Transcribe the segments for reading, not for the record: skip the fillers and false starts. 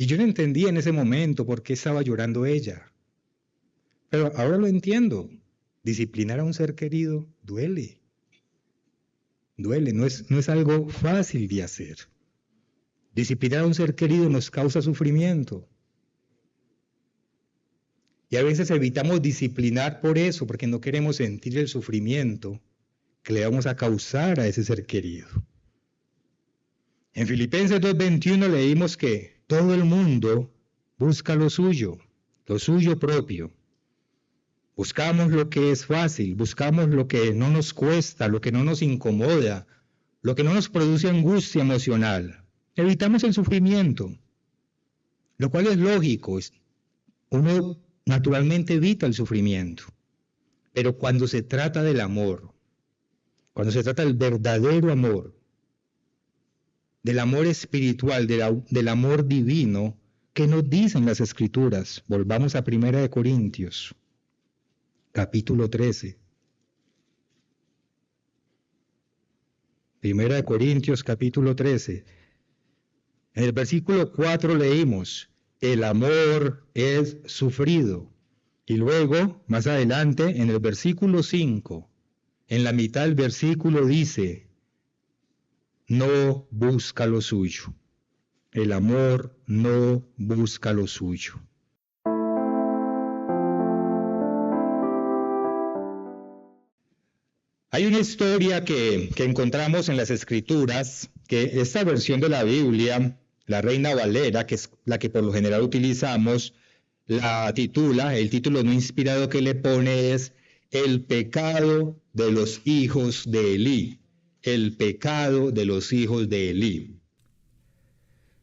Y yo no entendía en ese momento por qué estaba llorando ella. Pero ahora lo entiendo. Disciplinar a un ser querido duele. Duele, no es algo fácil de hacer. Disciplinar a un ser querido nos causa sufrimiento. Y a veces evitamos disciplinar por eso, porque no queremos sentir el sufrimiento que le vamos a causar a ese ser querido. En Filipenses 2:21 leímos que todo el mundo busca lo suyo propio. Buscamos lo que es fácil, buscamos lo que no nos cuesta, lo que no nos incomoda, lo que no nos produce angustia emocional. Evitamos el sufrimiento, lo cual es lógico. Uno naturalmente evita el sufrimiento. Pero cuando se trata del amor, cuando se trata del verdadero amor, del amor espiritual, del amor divino, ¿qué nos dicen las Escrituras? Volvamos a 1 Corintios, capítulo 13. 1 Corintios, capítulo 13. En el versículo 4 leímos, el amor es sufrido. Y luego, más adelante, en el versículo 5, en la mitad del versículo dice, no busca lo suyo. El amor no busca lo suyo. Hay una historia que encontramos en las Escrituras, que esta versión de la Biblia, la Reina Valera, que es la que por lo general utilizamos, la titula, el título no inspirado que le pone es El pecado de los hijos de Elí. El pecado de los hijos de Elí.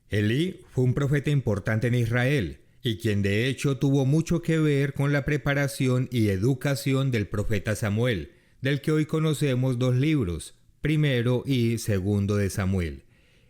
Elí fue un profeta importante en Israel, y quien de hecho tuvo mucho que ver con la preparación y educación del profeta Samuel, del que hoy conocemos dos libros, primero y segundo de Samuel.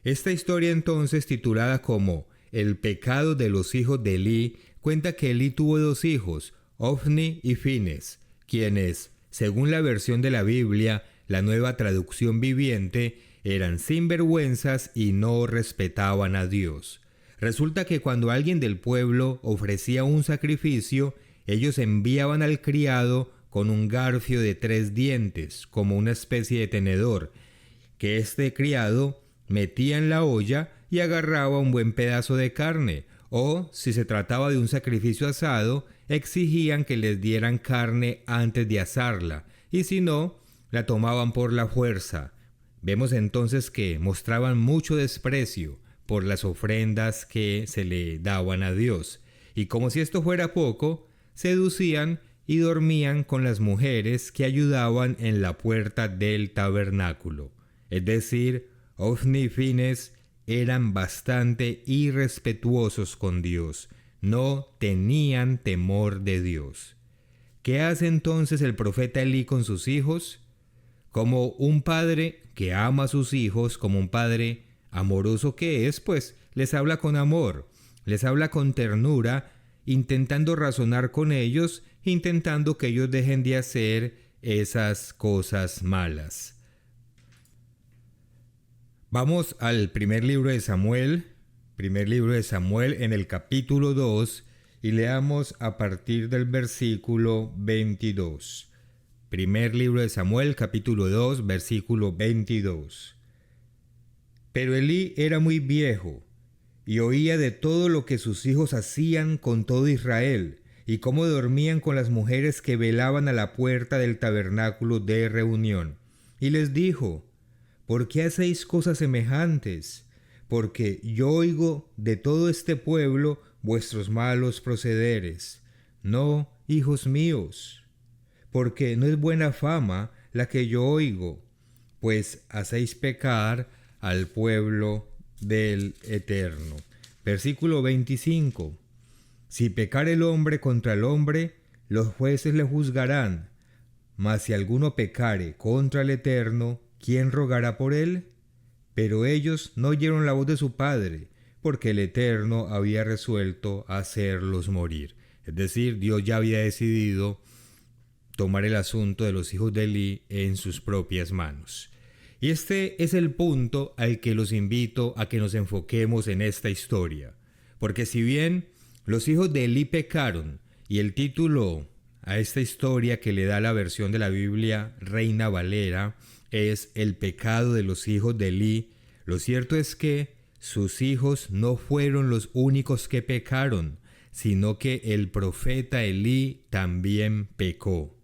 Esta historia entonces, titulada como El pecado de los hijos de Elí, cuenta que Elí tuvo dos hijos, Ofni y Fines, quienes, según la versión de la Biblia, la Nueva Traducción Viviente, eran sinvergüenzas y no respetaban a Dios. Resulta que cuando alguien del pueblo ofrecía un sacrificio, ellos enviaban al criado con un garfio de 3 dientes, como una especie de tenedor, que este criado metía en la olla y agarraba un buen pedazo de carne, o, si se trataba de un sacrificio asado, exigían que les dieran carne antes de asarla, y si no, la tomaban por la fuerza. Vemos entonces que mostraban mucho desprecio por las ofrendas que se le daban a Dios, y como si esto fuera poco, seducían y dormían con las mujeres que ayudaban en la puerta del tabernáculo. Es decir, Ofni y Fines eran bastante irrespetuosos con Dios, no tenían temor de Dios. ¿Qué hace entonces el profeta Elí con sus hijos? Como un padre que ama a sus hijos, como un padre amoroso que es, pues les habla con amor, les habla con ternura, intentando razonar con ellos, intentando que ellos dejen de hacer esas cosas malas. Vamos al primer libro de Samuel en el capítulo 2, y leamos a partir del versículo 22. Primer libro de Samuel, capítulo 2, versículo 22. Pero Elí era muy viejo, y oía de todo lo que sus hijos hacían con todo Israel, y cómo dormían con las mujeres que velaban a la puerta del tabernáculo de reunión. Y les dijo, ¿por qué hacéis cosas semejantes? Porque yo oigo de todo este pueblo vuestros malos procederes. No, hijos míos, porque no es buena fama la que yo oigo, pues hacéis pecar al pueblo del Eterno. Versículo 25. Si pecar el hombre contra el hombre, los jueces le juzgarán, mas si alguno pecare contra el Eterno, ¿quién rogará por él? Pero ellos no oyeron la voz de su padre, porque el Eterno había resuelto hacerlos morir. Es decir, Dios ya había decidido tomar el asunto de los hijos de Elí en sus propias manos. Y este es el punto al que los invito a que nos enfoquemos en esta historia. Porque si bien los hijos de Elí pecaron, y el título a esta historia que le da la versión de la Biblia Reina Valera es El pecado de los hijos de Elí, lo cierto es que sus hijos no fueron los únicos que pecaron, sino que el profeta Elí también pecó.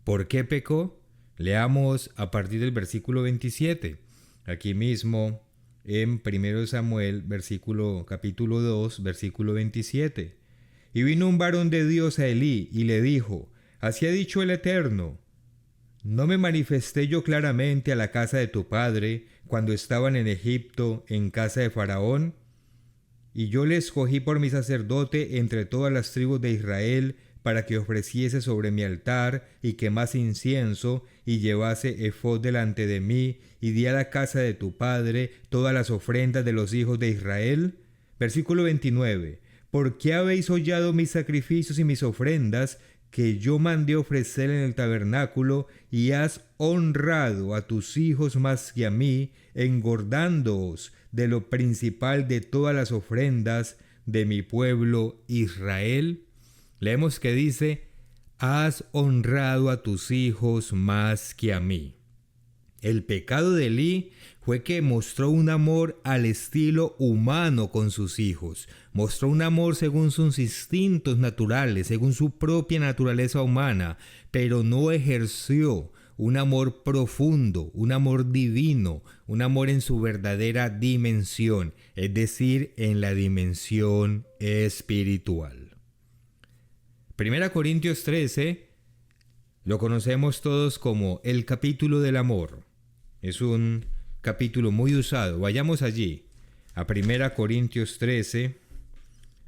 ¿Por qué pecó? Leamos a partir del versículo 27. Aquí mismo en 1 Samuel, capítulo 2, versículo 27. Y vino un varón de Dios a Elí y le dijo: Así ha dicho el Eterno: ¿no me manifesté yo claramente a la casa de tu padre cuando estaban en Egipto, en casa de Faraón? Y yo le escogí por mi sacerdote entre todas las tribus de Israel, para que ofreciese sobre mi altar y quemase incienso y llevase efod delante de mí, y di a la casa de tu padre todas las ofrendas de los hijos de Israel. Versículo 29. ¿Por qué habéis hollado mis sacrificios y mis ofrendas que yo mandé ofrecer en el tabernáculo, y has honrado a tus hijos más que a mí, engordándoos de lo principal de todas las ofrendas de mi pueblo Israel? Leemos que dice: has honrado a tus hijos más que a mí. El pecado de Elí fue que mostró un amor al estilo humano con sus hijos. Mostró un amor según sus instintos naturales, según su propia naturaleza humana, pero no ejerció un amor profundo, un amor divino, un amor en su verdadera dimensión, es decir, en la dimensión espiritual. 1 Corintios 13 lo conocemos todos como el capítulo del amor. Es un capítulo muy usado. Vayamos allí, a 1 Corintios 13,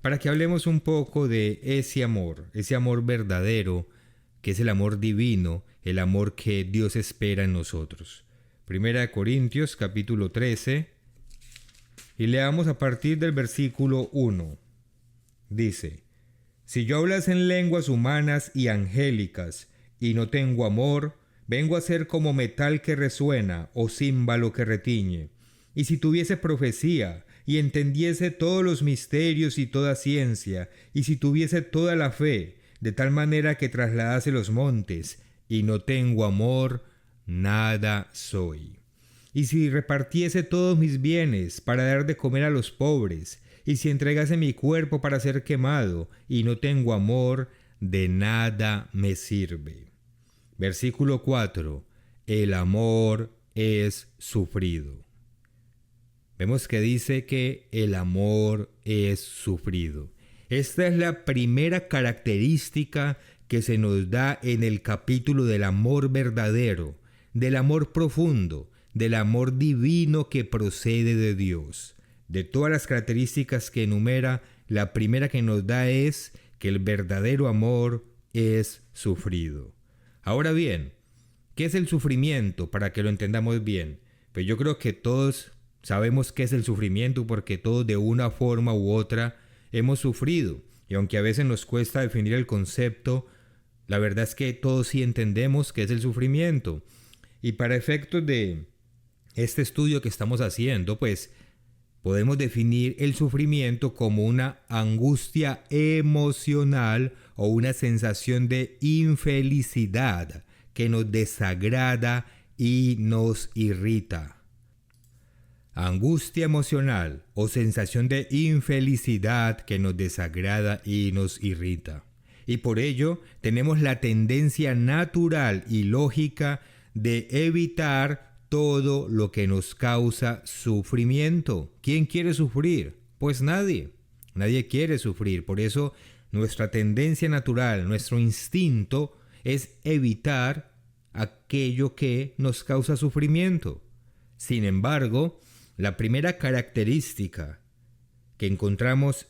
para que hablemos un poco de ese amor verdadero, que es el amor divino, el amor que Dios espera en nosotros. 1 Corintios capítulo 13, y leamos a partir del versículo 1. Dice: si yo hablase en lenguas humanas y angélicas, y no tengo amor, vengo a ser como metal que resuena, o címbalo que retiñe. Y si tuviese profecía, y entendiese todos los misterios y toda ciencia, y si tuviese toda la fe, de tal manera que trasladase los montes, y no tengo amor, nada soy. Y si repartiese todos mis bienes para dar de comer a los pobres, y si entregase mi cuerpo para ser quemado, y no tengo amor, de nada me sirve. Versículo 4. El amor es sufrido. Vemos que dice que el amor es sufrido. Esta es la primera característica que se nos da en el capítulo del amor verdadero, del amor profundo, del amor divino que procede de Dios. De todas las características que enumera, la primera que nos da es que el verdadero amor es sufrido. Ahora bien, ¿qué es el sufrimiento? Para que lo entendamos bien. Pues yo creo que todos sabemos qué es el sufrimiento, porque todos de una forma u otra hemos sufrido. Y aunque a veces nos cuesta definir el concepto, la verdad es que todos sí entendemos qué es el sufrimiento. Y para efectos de este estudio que estamos haciendo, pues podemos definir el sufrimiento como una angustia emocional o una sensación de infelicidad que nos desagrada y nos irrita. Angustia emocional o sensación de infelicidad que nos desagrada y nos irrita. Y por ello tenemos la tendencia natural y lógica de evitar todo lo que nos causa sufrimiento. ¿Quién quiere sufrir? Pues nadie. Nadie quiere sufrir. Por eso nuestra tendencia natural, nuestro instinto es evitar aquello que nos causa sufrimiento. Sin embargo, la primera característica que encontramos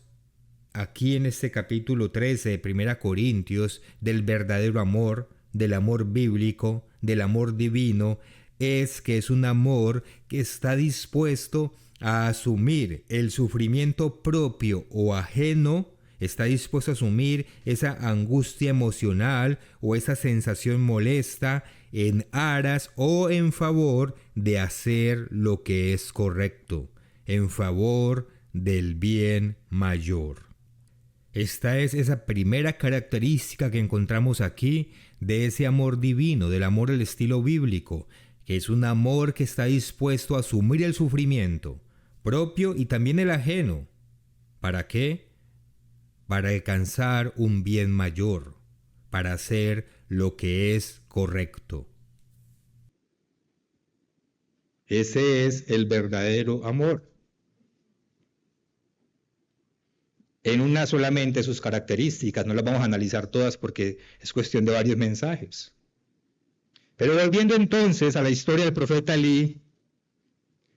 aquí en este capítulo 13 de 1 Corintios del verdadero amor, del amor bíblico, del amor divino, es que es un amor que está dispuesto a asumir el sufrimiento propio o ajeno, está dispuesto a asumir esa angustia emocional o esa sensación molesta en aras o en favor de hacer lo que es correcto, en favor del bien mayor. Esta es esa primera característica que encontramos aquí de ese amor divino, del amor al estilo bíblico, que es un amor que está dispuesto a asumir el sufrimiento propio y también el ajeno. ¿Para qué? Para alcanzar un bien mayor, para hacer lo que es correcto. Ese es el verdadero amor. En una solamente sus características, no las vamos a analizar todas porque es cuestión de varios mensajes. Pero volviendo entonces a la historia del profeta Elí,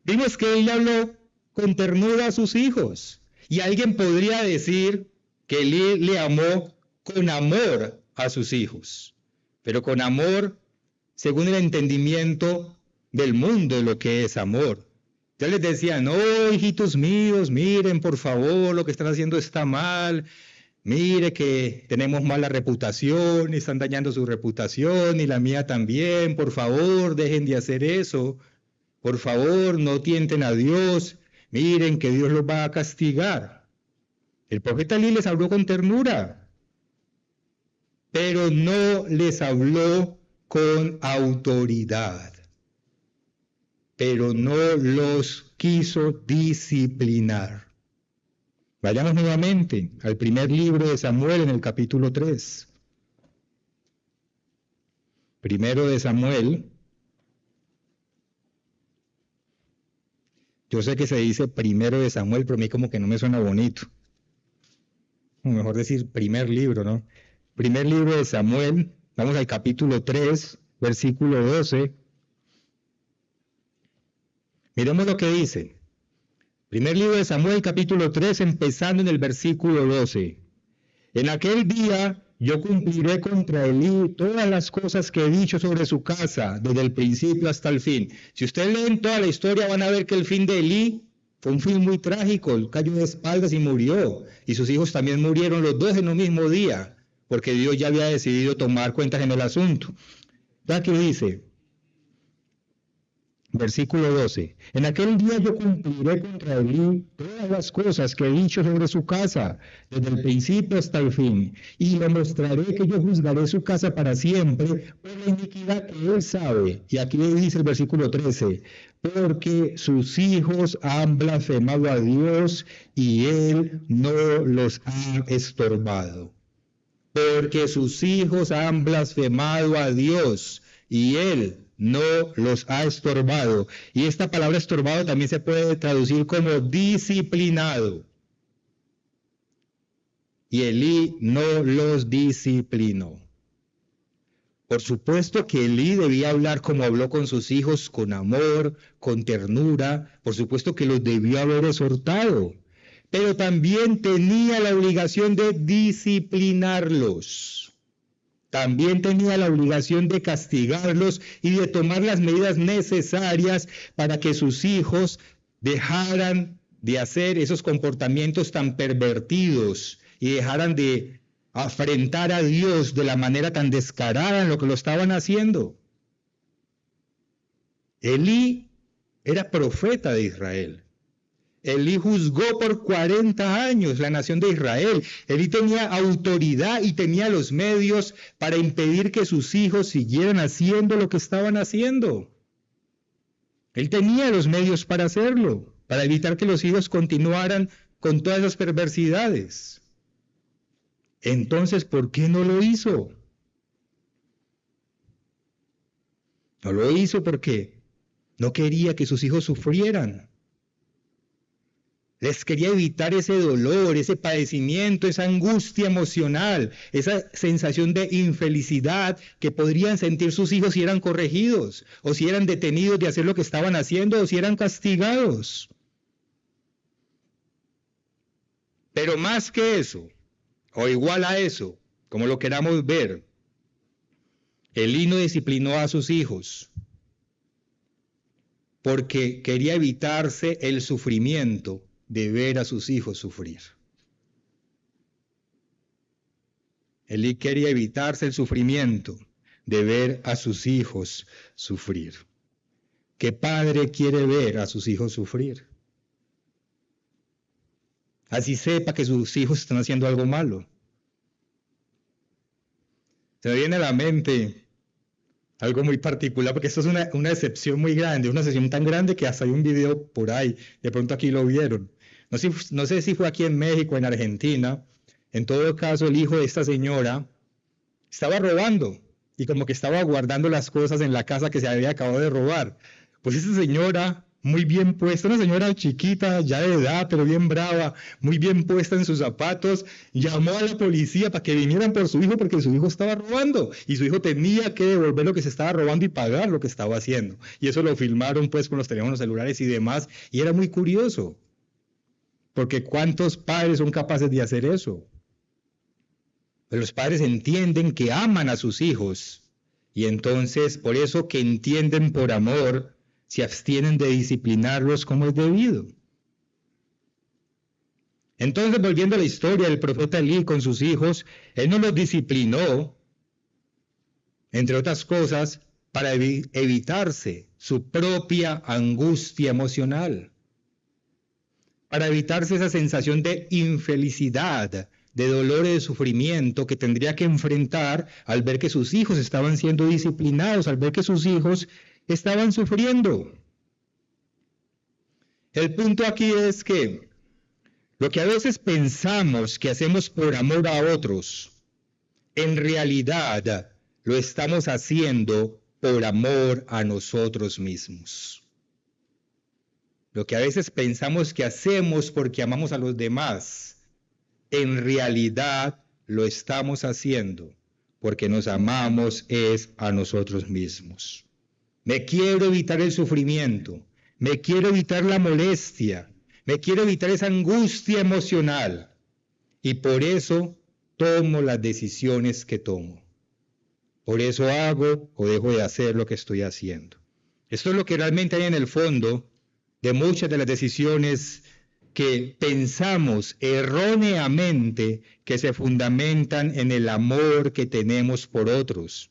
vimos que él habló con ternura a sus hijos. Y alguien podría decir que Elí le amó con amor a sus hijos, pero con amor según el entendimiento del mundo de lo que es amor. Ya les decía, no, hijitos míos, miren, por favor, lo que están haciendo está mal. Mire que tenemos mala reputación, están dañando su reputación y la mía también. Por favor, dejen de hacer eso. Por favor, no tienten a Dios. Miren que Dios los va a castigar. El profeta Elí les habló con ternura, pero no les habló con autoridad. Pero no los quiso disciplinar. Vayamos nuevamente al primer libro de Samuel en el capítulo 3. Primero de Samuel. Yo sé que se dice primero de Samuel, pero a mí como que no me suena bonito. O mejor decir primer libro, ¿no? Primer libro de Samuel, vamos al capítulo 3, versículo 12. Miremos lo que dice. Primer libro de Samuel, capítulo 3, empezando en el versículo 12. En aquel día yo cumpliré contra Elí todas las cosas que he dicho sobre su casa, desde el principio hasta el fin. Si ustedes leen toda la historia, van a ver que el fin de Elí fue un fin muy trágico. Él cayó de espaldas y murió. Y sus hijos también murieron los dos en un mismo día, porque Dios ya había decidido tomar cuentas en el asunto. Aquí dice, versículo 12. En aquel día yo cumpliré contra Elí todas las cosas que he dicho sobre su casa, desde el principio hasta el fin, y le mostraré que yo juzgaré su casa para siempre por la iniquidad que él sabe. Y aquí dice el versículo 13, porque sus hijos han blasfemado a Dios y él no los ha estorbado. Porque sus hijos han blasfemado a Dios y él no los ha estorbado. Y esta palabra estorbado también se puede traducir como disciplinado. Y Elí no los disciplinó. Por supuesto que Elí debía hablar como habló con sus hijos, con amor, con ternura. Por supuesto que los debió haber exhortado. Pero también tenía la obligación de disciplinarlos. También tenía la obligación de castigarlos y de tomar las medidas necesarias para que sus hijos dejaran de hacer esos comportamientos tan pervertidos y dejaran de afrentar a Dios de la manera tan descarada en lo que lo estaban haciendo. Elí era profeta de Israel. Elí juzgó por 40 años la nación de Israel. Elí tenía autoridad y tenía los medios para impedir que sus hijos siguieran haciendo lo que estaban haciendo. Él tenía los medios para hacerlo, para evitar que los hijos continuaran con todas esas perversidades. Entonces, ¿por qué no lo hizo? No lo hizo porque no quería que sus hijos sufrieran. Les quería evitar ese dolor, ese padecimiento, esa angustia emocional, esa sensación de infelicidad que podrían sentir sus hijos si eran corregidos, o si eran detenidos de hacer lo que estaban haciendo, o si eran castigados. Pero más que eso, o igual a eso, como lo queramos ver, Elí no disciplinó a sus hijos porque quería evitarse el sufrimiento de ver a sus hijos sufrir. Elí quería evitarse el sufrimiento de ver a sus hijos sufrir. ¿Qué padre quiere ver a sus hijos sufrir? así sepa que sus hijos están haciendo algo malo. Se me viene a la mente algo muy particular, porque esto es una excepción muy grande, una excepción tan grande que hasta hay un video por ahí, de pronto aquí lo vieron. No sé si fue aquí en México, en Argentina. En todo caso, el hijo de esta señora estaba robando y como que estaba guardando las cosas en la casa que se había acabado de robar. Pues esa señora, muy bien puesta, una señora chiquita, ya de edad, pero bien brava, muy bien puesta en sus zapatos, llamó a la policía para que vinieran por su hijo porque su hijo estaba robando y su hijo tenía que devolver lo que se estaba robando y pagar lo que estaba haciendo. Y eso lo filmaron pues con los teléfonos celulares y demás, y era muy curioso, porque ¿cuántos padres son capaces de hacer eso? Pero los padres entienden que aman a sus hijos y entonces por eso que entienden por amor se abstienen de disciplinarlos como es debido. Entonces, volviendo a la historia del profeta Elí con sus hijos, él no los disciplinó, entre otras cosas, para evitarse su propia angustia emocional, para evitarse esa sensación de infelicidad, de dolor y de sufrimiento que tendría que enfrentar al ver que sus hijos estaban siendo disciplinados, al ver que sus hijos estaban sufriendo. El punto aquí es que lo que a veces pensamos que hacemos por amor a otros, en realidad lo estamos haciendo por amor a nosotros mismos. Lo que a veces pensamos que hacemos porque amamos a los demás, en realidad lo estamos haciendo porque nos amamos es a nosotros mismos. Me quiero evitar el sufrimiento, me quiero evitar la molestia, me quiero evitar esa angustia emocional y por eso tomo las decisiones que tomo. Por eso hago o dejo de hacer lo que estoy haciendo. Esto es lo que realmente hay en el fondo de muchas de las decisiones que pensamos erróneamente que se fundamentan en el amor que tenemos por otros,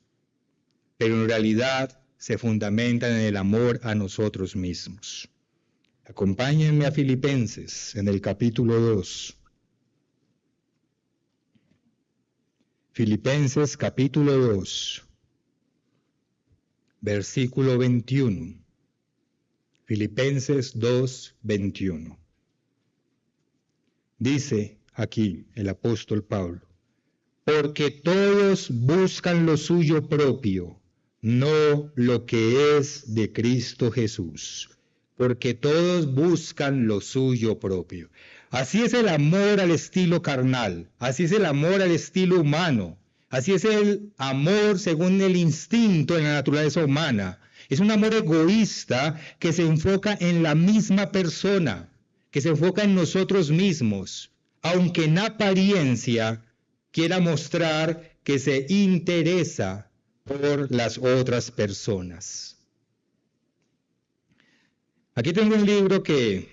pero en realidad se fundamentan en el amor a nosotros mismos. Acompáñenme a Filipenses en el capítulo 2. Filipenses capítulo 2, versículo 21. Filipenses 2, 21. Dice aquí el apóstol Pablo, porque todos buscan lo suyo propio, no lo que es de Cristo Jesús, porque todos buscan lo suyo propio. Así es el amor al estilo carnal, así es el amor al estilo humano, así es el amor según el instinto en la naturaleza humana. Es un amor egoísta que se enfoca en la misma persona, que se enfoca en nosotros mismos, aunque en apariencia quiera mostrar que se interesa por las otras personas. Aquí tengo un libro que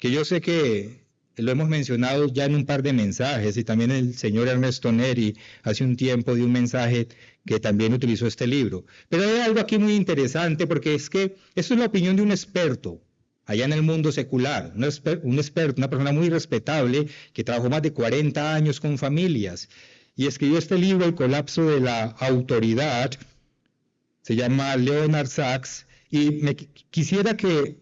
yo sé que lo hemos mencionado ya en un par de mensajes y también el señor Ernesto Neri hace un tiempo dio un mensaje que también utilizó este libro. Pero hay algo aquí muy interesante porque es que esto es la opinión de un experto allá en el mundo secular, un experto, una persona muy respetable que trabajó más de 40 años con familias y escribió este libro, El colapso de la autoridad, se llama Leonard Sachs, y quisiera que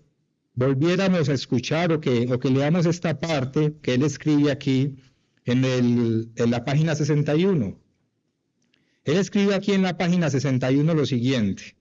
volviéramos a escuchar o que leamos esta parte que él escribe aquí en la página 61. Él escribe aquí en la página 61 lo siguiente.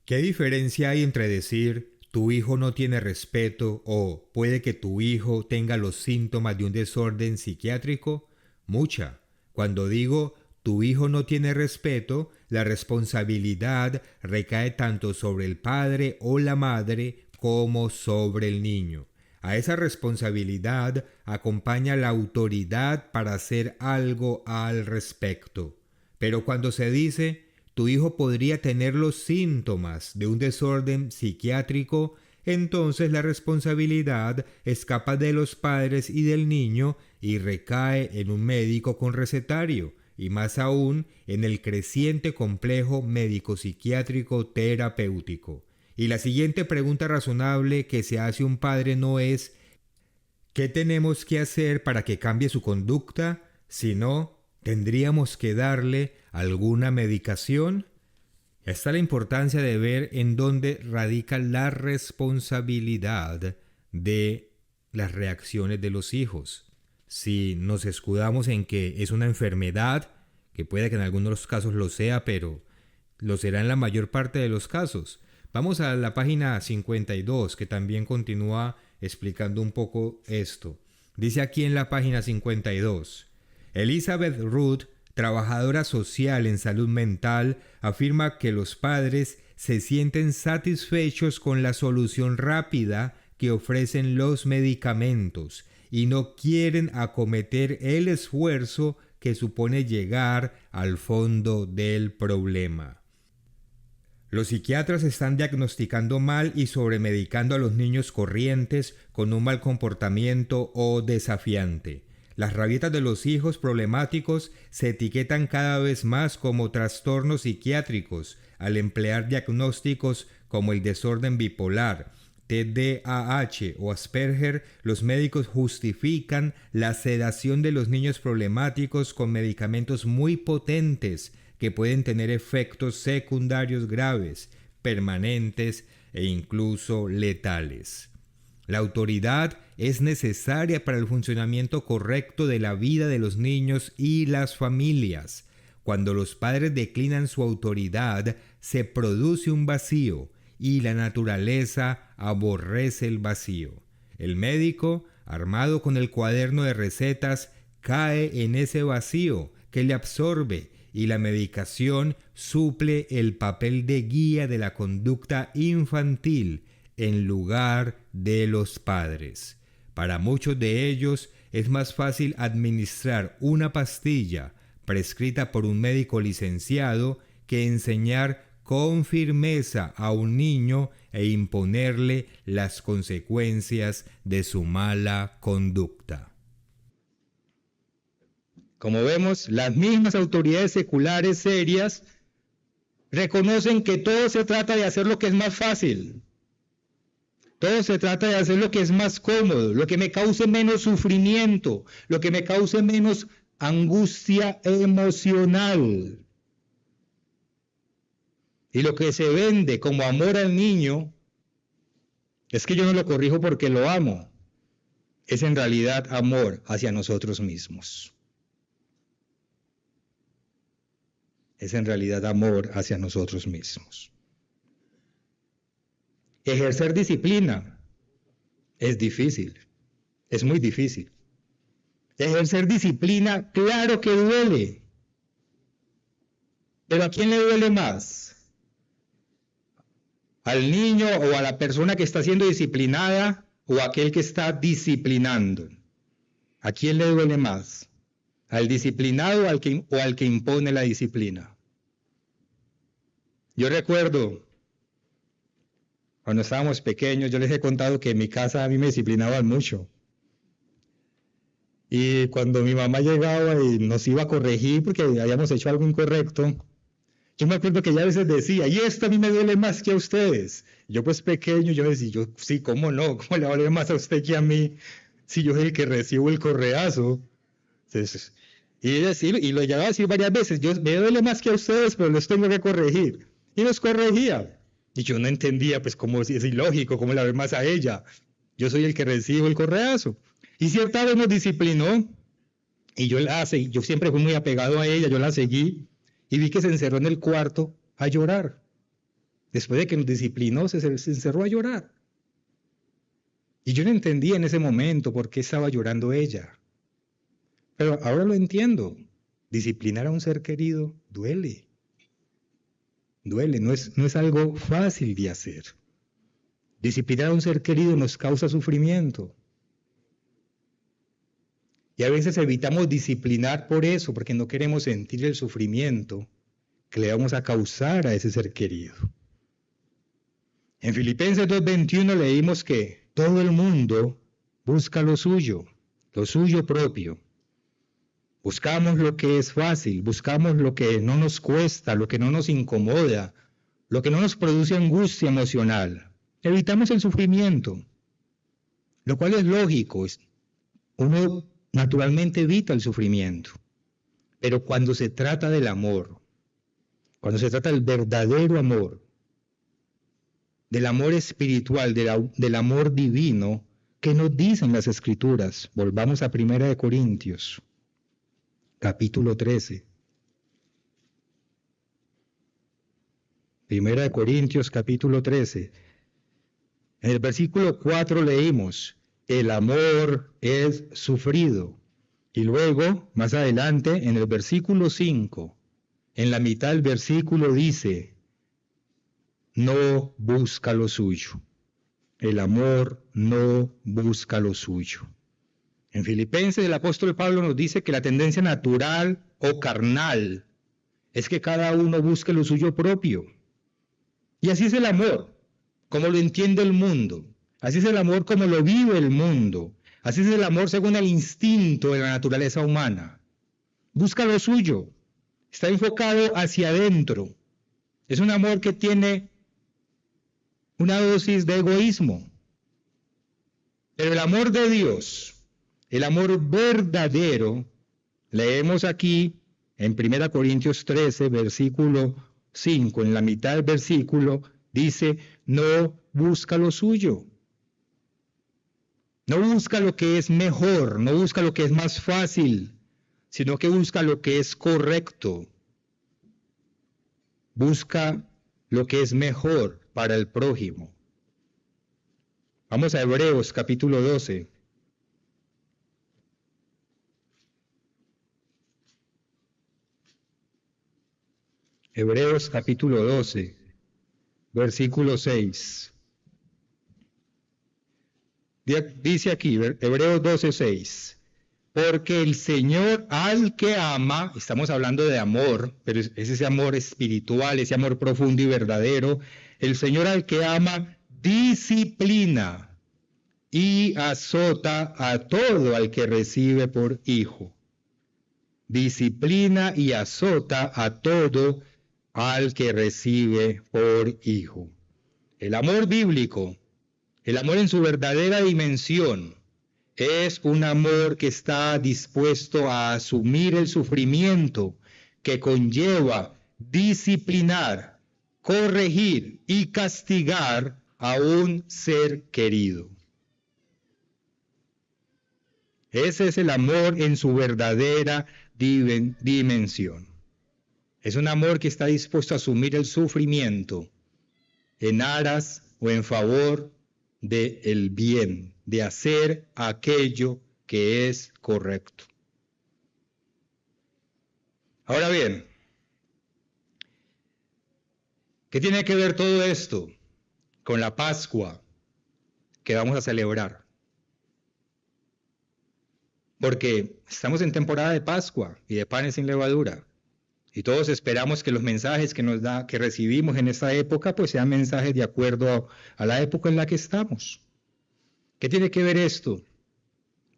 ¿Qué diferencia hay entre decir tu hijo no tiene respeto o puede que tu hijo tenga los síntomas de un desorden psiquiátrico? Mucha. Cuando digo tu hijo no tiene respeto, la responsabilidad recae tanto sobre el padre o la madre como sobre el niño. A esa responsabilidad acompaña la autoridad para hacer algo al respecto. Pero cuando se dice tu hijo podría tener los síntomas de un desorden psiquiátrico, entonces la responsabilidad escapa de los padres y del niño y recae en un médico con recetario, y más aún en el creciente complejo médico-psiquiátrico terapéutico. Y la siguiente pregunta razonable que se hace un padre no es ¿Qué tenemos que hacer para que cambie su conducta? Si no, ¿tendríamos que darle alguna medicación? Está la importancia de ver en dónde radica la responsabilidad de las reacciones de los hijos. Si nos escudamos en que es una enfermedad, que puede que en algunos casos lo sea, pero lo será en la mayor parte de los casos. Vamos a la página 52, que también continúa explicando un poco esto. Dice aquí en la página 52, Elizabeth Root, trabajadora social en salud mental, afirma que los padres se sienten satisfechos con la solución rápida que ofrecen los medicamentos y no quieren acometer el esfuerzo que supone llegar al fondo del problema. Los psiquiatras están diagnosticando mal y sobremedicando a los niños corrientes con un mal comportamiento o desafiante. Las rabietas de los hijos problemáticos se etiquetan cada vez más como trastornos psiquiátricos al emplear diagnósticos como el desorden bipolar, TDAH o Asperger. Los médicos justifican la sedación de los niños problemáticos con medicamentos muy potentes que pueden tener efectos secundarios graves, permanentes e incluso letales. La autoridad es necesaria para el funcionamiento correcto de la vida de los niños y las familias. Cuando los padres declinan su autoridad, se produce un vacío y la naturaleza aborrece el vacío. El médico, armado con el cuaderno de recetas, cae en ese vacío que le absorbe y la medicación suple el papel de guía de la conducta infantil en lugar de los padres. Para muchos de ellos es más fácil administrar una pastilla prescrita por un médico licenciado que enseñar con firmeza a un niño e imponerle las consecuencias de su mala conducta. Como vemos, las mismas autoridades seculares serias reconocen que todo se trata de hacer lo que es más fácil. Todo se trata de hacer lo que es más cómodo, lo que me cause menos sufrimiento, lo que me cause menos angustia emocional. Y lo que se vende como amor al niño es que yo no lo corrijo porque lo amo. Es en realidad amor hacia nosotros mismos. Es en realidad amor hacia nosotros mismos. Ejercer disciplina es difícil, es muy difícil. Ejercer disciplina, claro que duele. Pero ¿a quién le duele más? ¿Al niño o a la persona que está siendo disciplinada o a aquel que está disciplinando? ¿A quién le duele más? ¿Al disciplinado o al que impone la disciplina? Yo recuerdo, cuando estábamos pequeños, yo les he contado que en mi casa a mí me disciplinaban mucho. Y cuando mi mamá llegaba y nos iba a corregir porque habíamos hecho algo incorrecto, yo me acuerdo que ella a veces decía, y esto a mí me duele más que a ustedes. Yo pues pequeño, yo decía, sí, ¿cómo no? ¿Cómo le va a doler más a usted que a mí si yo soy el que recibo el correazo? Entonces, y lo llegaba a decir varias veces, me duele más que a ustedes, pero los tengo que corregir. Y los corregía. Y yo no entendía, pues, cómo es ilógico, cómo la ve más a ella. Yo soy el que recibo el correazo. Y cierta vez nos disciplinó, y yo siempre fui muy apegado a ella, yo la seguí, y vi que se encerró en el cuarto a llorar. Después de que nos disciplinó, se encerró a llorar. Y yo no entendía en ese momento por qué estaba llorando ella. Pero ahora lo entiendo. Disciplinar a un ser querido duele. Duele, no es algo fácil de hacer. Disciplinar a un ser querido nos causa sufrimiento. Y a veces evitamos disciplinar por eso, porque no queremos sentir el sufrimiento que le vamos a causar a ese ser querido. En Filipenses 2:21 leímos que todo el mundo busca lo suyo propio. Buscamos lo que es fácil, buscamos lo que no nos cuesta, lo que no nos incomoda, lo que no nos produce angustia emocional. Evitamos el sufrimiento, lo cual es lógico. uno naturalmente evita el sufrimiento. Pero cuando se trata del amor, cuando se trata del verdadero amor, del amor espiritual, del amor divino, ¿qué nos dicen las Escrituras? Volvamos a 1 Corintios, capítulo 13. 1 Corintios, capítulo 13. En el versículo 4 leímos, el amor es sufrido. Y luego, más adelante, en el versículo 5, en la mitad del versículo dice, no busca lo suyo. El amor no busca lo suyo. En Filipenses el apóstol Pablo nos dice que la tendencia natural o carnal es que cada uno busque lo suyo propio. Y así es el amor, como lo entiende el mundo. Así es el amor como lo vive el mundo. Así es el amor según el instinto de la naturaleza humana. Busca lo suyo. Está enfocado hacia adentro. Es un amor que tiene una dosis de egoísmo. Pero el amor de Dios, el amor verdadero, leemos aquí en 1 Corintios 13, versículo 5, en la mitad del versículo, dice, no busca lo suyo. No busca lo que es mejor, no busca lo que es más fácil, sino que busca lo que es correcto. Busca lo que es mejor para el prójimo. Vamos a Hebreos capítulo 12. Hebreos capítulo 12, versículo 6. Dice aquí, Hebreos 12, 6. Porque el Señor al que ama, estamos hablando de amor, pero es ese amor espiritual, ese amor profundo y verdadero, el Señor al que ama disciplina y azota a todo al que recibe por hijo. Disciplina y azota a todo al que recibe por hijo. El amor bíblico, el amor en su verdadera dimensión, es un amor que está dispuesto a asumir el sufrimiento que conlleva disciplinar, corregir y castigar a un ser querido. Ese es el amor en su verdadera dimensión. Es un amor que está dispuesto a asumir el sufrimiento en aras o en favor del bien, de hacer aquello que es correcto. Ahora bien, ¿qué tiene que ver todo esto con la Pascua que vamos a celebrar? Porque estamos en temporada de Pascua y de panes sin levadura. Y todos esperamos que los mensajes que recibimos en esta época, pues sean mensajes de acuerdo a la época en la que estamos. ¿Qué tiene que ver esto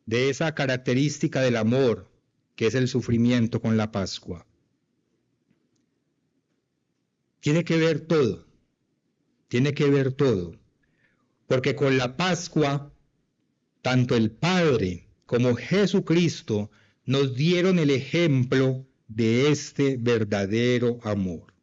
de esa característica del amor, que es el sufrimiento, con la Pascua? Tiene que ver todo. Tiene que ver todo. Porque con la Pascua, tanto el Padre como Jesucristo nos dieron el ejemplo de este verdadero amor.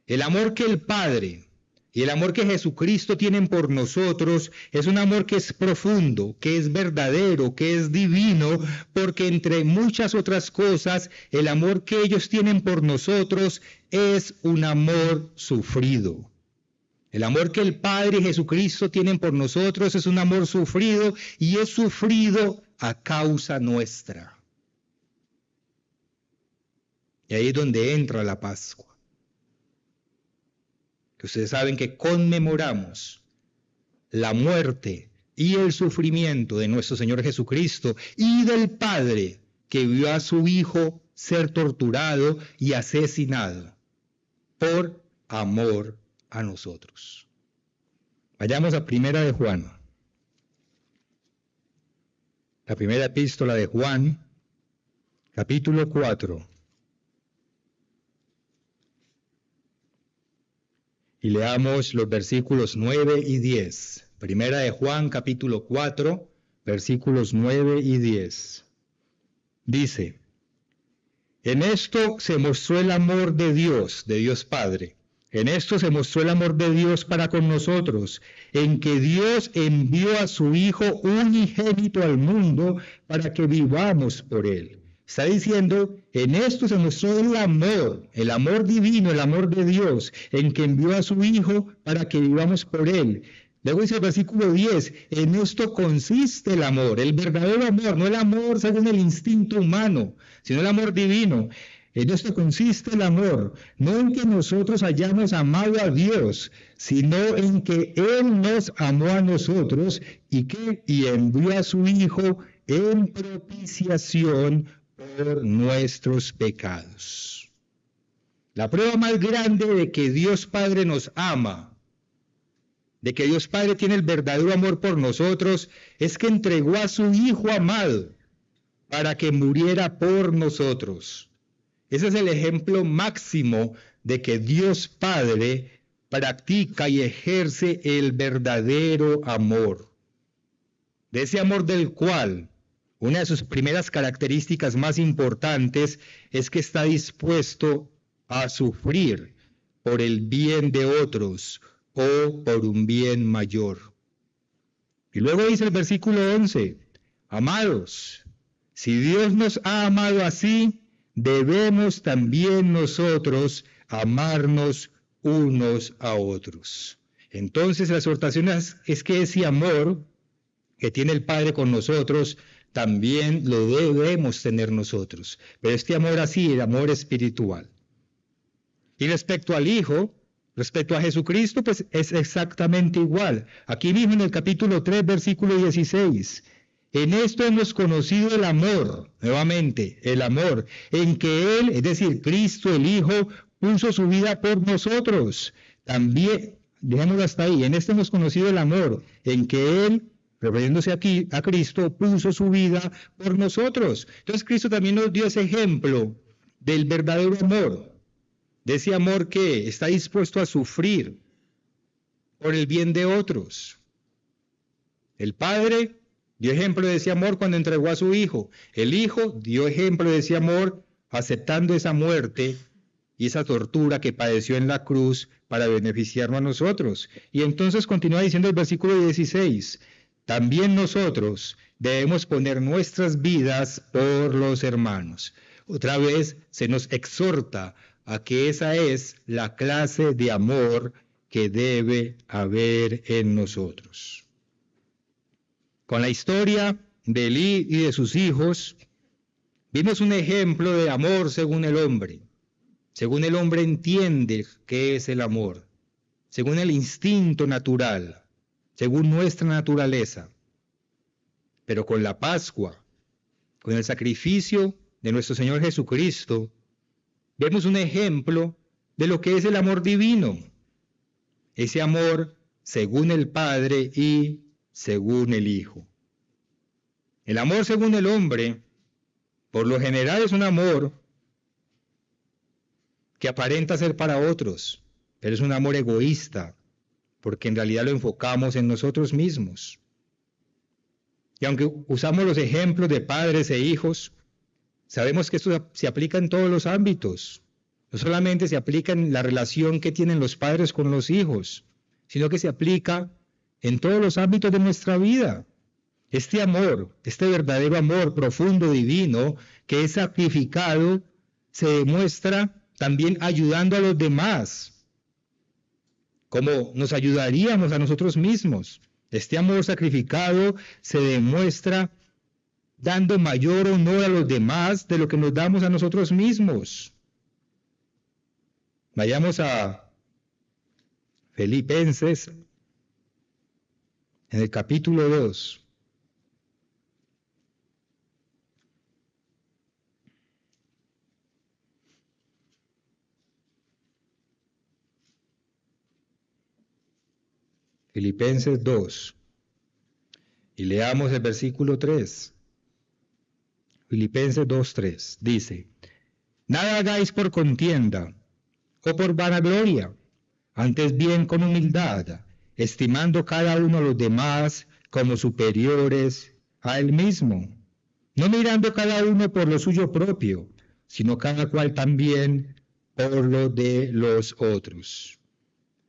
El amor que el Padre y el amor que Jesucristo tienen por nosotros es un amor que es profundo, que es verdadero, que es divino, porque entre muchas otras cosas, el amor que ellos tienen por nosotros es un amor sufrido. El amor que el Padre y Jesucristo tienen por nosotros es un amor sufrido y es sufrido a causa nuestra. Y ahí es donde entra la Pascua. Que ustedes saben que conmemoramos la muerte y el sufrimiento de nuestro Señor Jesucristo y del Padre que vio a su Hijo ser torturado y asesinado por amor a nosotros. Vayamos a Primera de Juan. La primera epístola de Juan, capítulo 4. Y leamos los versículos 9 y 10. Primera de Juan, capítulo 4, versículos 9 y 10. Dice: en esto se mostró el amor de Dios Padre. En esto se mostró el amor de Dios para con nosotros, en que Dios envió a su Hijo unigénito al mundo para que vivamos por Él. Está diciendo, en esto se mostró el amor divino, el amor de Dios, en que envió a su Hijo para que vivamos por Él. Luego dice el versículo 10, en esto consiste el amor, el verdadero amor, no el amor según el instinto humano, sino el amor divino. En esto consiste el amor, no en que nosotros hayamos amado a Dios, sino en que Él nos amó a nosotros y envió a su Hijo en propiciación por nuestros pecados. La prueba más grande de que Dios Padre nos ama, de que Dios Padre tiene el verdadero amor por nosotros, es que entregó a su Hijo amado para que muriera por nosotros. Ese es el ejemplo máximo de que Dios Padre practica y ejerce el verdadero amor. De ese amor del cual una de sus primeras características más importantes es que está dispuesto a sufrir por el bien de otros o por un bien mayor. Y luego dice el versículo 11, amados, si Dios nos ha amado así, debemos también nosotros amarnos unos a otros. Entonces la exhortación es que ese amor que tiene el Padre con nosotros, también lo debemos tener nosotros. Pero este amor así, el amor espiritual. Y respecto al Hijo, respecto a Jesucristo, pues es exactamente igual. Aquí mismo en el capítulo 3, versículo 16. En esto hemos conocido el amor, nuevamente, el amor, en que Él, es decir, Cristo el Hijo, puso su vida por nosotros. También, dejémoslo hasta ahí, en esto hemos conocido el amor, en que Él, refiriéndose aquí a Cristo, puso su vida por nosotros. Entonces Cristo también nos dio ese ejemplo del verdadero amor, de ese amor que está dispuesto a sufrir por el bien de otros. El Padre dio ejemplo de ese amor cuando entregó a su Hijo. El Hijo dio ejemplo de ese amor aceptando esa muerte y esa tortura que padeció en la cruz para beneficiarnos a nosotros. Y entonces continúa diciendo el versículo 16, también nosotros debemos poner nuestras vidas por los hermanos. Otra vez se nos exhorta a que esa es la clase de amor que debe haber en nosotros. Con la historia de Elí y de sus hijos, vimos un ejemplo de amor según el hombre. Según el hombre entiende qué es el amor, según el instinto natural, según nuestra naturaleza. Pero con la Pascua, con el sacrificio de nuestro Señor Jesucristo, vemos un ejemplo de lo que es el amor divino. Ese amor según el Padre y según el Hijo. El amor según el hombre, por lo general, es un amor que aparenta ser para otros, pero es un amor egoísta, porque en realidad lo enfocamos en nosotros mismos. Y aunque usamos los ejemplos de padres e hijos, sabemos que esto se aplica en todos los ámbitos. No solamente se aplica en la relación que tienen los padres con los hijos, sino que se aplica en todos los ámbitos de nuestra vida. Este amor, este verdadero amor profundo, divino, que es sacrificado, se demuestra también ayudando a los demás, como nos ayudaríamos a nosotros mismos. Este amor sacrificado se demuestra dando mayor honor a los demás de lo que nos damos a nosotros mismos. Vayamos a Filipenses, en el capítulo 2. Filipenses 2. Y leamos el versículo 3. Filipenses 2:3 dice: nada hagáis por contienda o por vanagloria, antes bien con humildad, estimando cada uno a los demás como superiores a él mismo, no mirando cada uno por lo suyo propio, sino cada cual también por lo de los otros.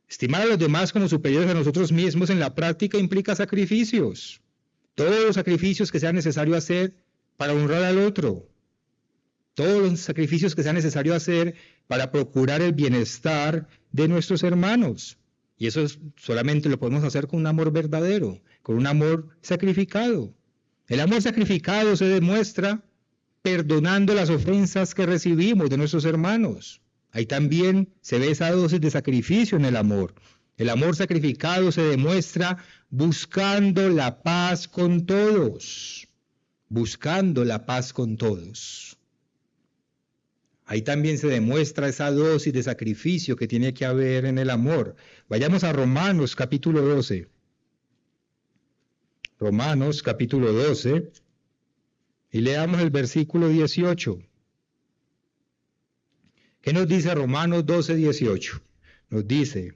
Estimar a los demás como superiores a nosotros mismos en la práctica implica sacrificios. Todos los sacrificios que sea necesario hacer para honrar al otro. Todos los sacrificios que sea necesario hacer para procurar el bienestar de nuestros hermanos. Y eso solamente lo podemos hacer con un amor verdadero, con un amor sacrificado. El amor sacrificado se demuestra perdonando las ofensas que recibimos de nuestros hermanos. Ahí también se ve esa dosis de sacrificio en el amor. El amor sacrificado se demuestra buscando la paz con todos. Buscando la paz con todos. Ahí también se demuestra esa dosis de sacrificio que tiene que haber en el amor. Vayamos a Romanos capítulo 12. Romanos capítulo 12 y leamos el versículo 18. ¿Qué nos dice Romanos 12, 18? Nos dice,